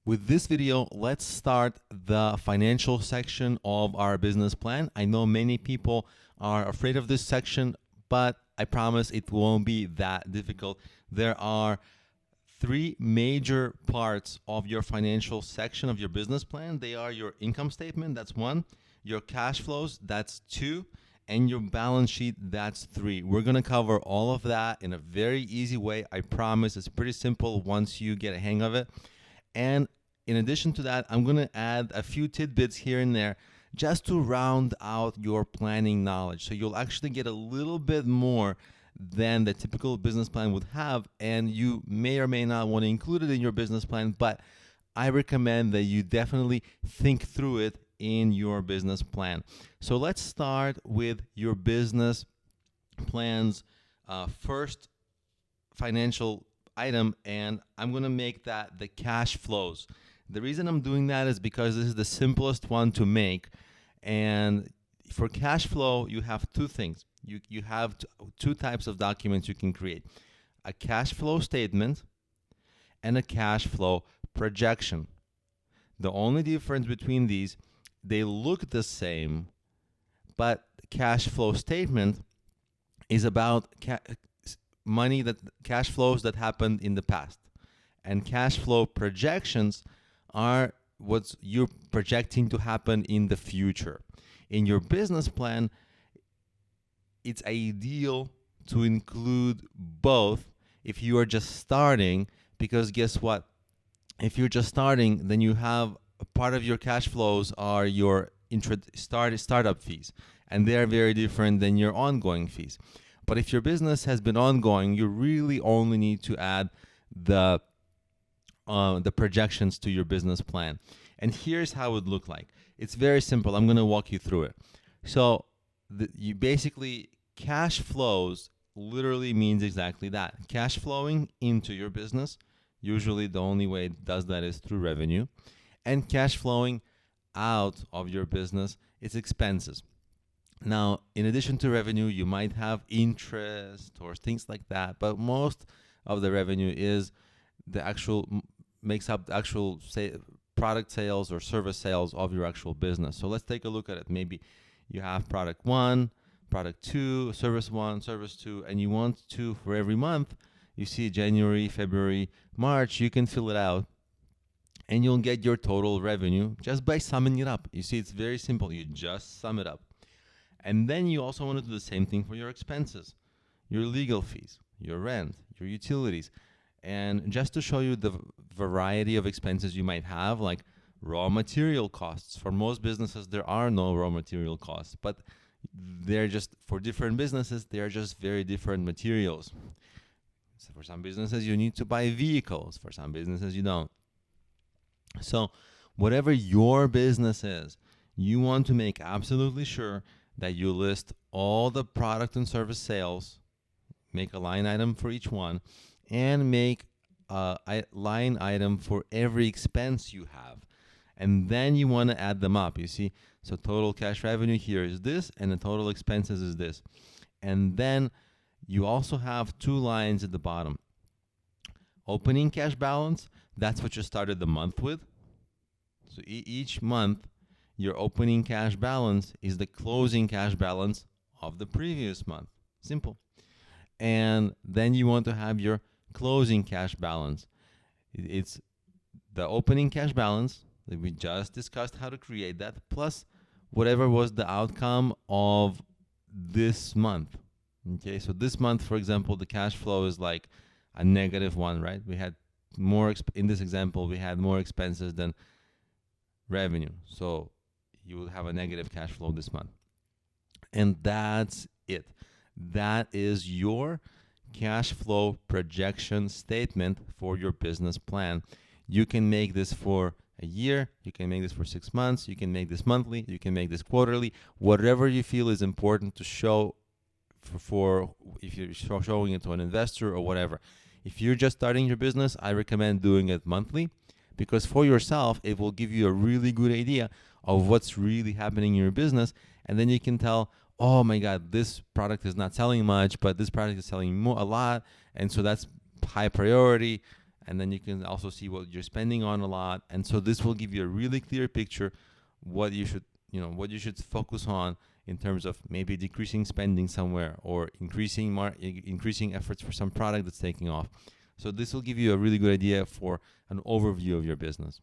With this video, let's start the financial section of our business plan. I know many people are afraid of this section, but I promise it won't be that difficult. There are three major parts of your financial section of your business plan. They are your income statement, that's one, your cash flows, that's two, and your balance sheet, that's three. We're going to cover all of that in a very easy way. I promise it's pretty simple once you get a hang of it. And in addition to that, I'm going to add a few tidbits here and there just to round out your planning knowledge. So you'll actually get a little bit more than the typical business plan would have, and you may or may not want to include it in your business plan, but I recommend that you definitely think through it in your business plan. So let's start with your business plan's first financial item, and I'm going to make that the cash flows. The reason I'm doing that is because this is the simplest one to make. And for cash flow, you have two things. You have two types of documents you can create: a cash flow statement and a cash flow projection. The only difference between these, they look the same, but cash flow statement is about money, that cash flows that happened in the past, and cash flow projections are what you're projecting to happen in the future. In your business plan, it's ideal to include both if you are just starting, because guess what? If you're just starting, then you have a part of your cash flows are your startup fees, and they are very different than your ongoing fees. But if your business has been ongoing, you really only need to add the projections to your business plan. And here's how it would look like. It's very simple. I'm going to walk you through it. So you basically, cash flows literally means exactly that. Cash flowing into your business. Usually the only way it does that is through revenue. And cash flowing out of your business is expenses. Now, in addition to revenue, you might have interest or things like that, but most of the revenue is makes up the actual product sales or service sales of your actual business. So let's take a look at it. Maybe you have product one, product two, service one, service two, and you want to, for every month, you see January, February, March, you can fill it out and you'll get your total revenue just by summing it up. You see, it's very simple. You just sum it up. And then you also want to do the same thing for your expenses, your legal fees, your rent, your utilities. And just to show you the variety of expenses you might have, like raw material costs. For most businesses, there are no raw material costs, but they're just, for different businesses, they're just very different materials. So for some businesses, you need to buy vehicles. For some businesses, you don't. So whatever your business is, you want to make absolutely sure that you list all the product and service sales, make a line item for each one, and make a line item for every expense you have. And then you want to add them up, you see. So total cash revenue here is this, and the total expenses is this. And then you also have two lines at the bottom. Opening cash balance, that's what you started the month with. So each month, your opening cash balance is the closing cash balance of the previous month. Simple. And then you want to have your closing cash balance. It's the opening cash balance that we just discussed how to create that, plus whatever was the outcome of this month. Okay, so this month, for example, the cash flow is like a -1, right? We had more, in this example, we had more expenses than revenue. So you will have a negative cash flow this month. And that's it. That is your cash flow projection statement for your business plan. You can make this for a year, you can make this for 6 months, you can make this monthly, you can make this quarterly, whatever you feel is important to show for if you're showing it to an investor or whatever. If you're just starting your business, I recommend doing it monthly, because for yourself, it will give you a really good idea of what's really happening in your business. And then you can tell, oh my God, this product is not selling much, but this product is selling a lot. And so that's high priority. and then you can also see what you're spending on a lot. And so this will give you a really clear picture what you should, what you should focus on in terms of maybe decreasing spending somewhere, or increasing efforts for some product that's taking off. So this will give you a really good idea for an overview of your business.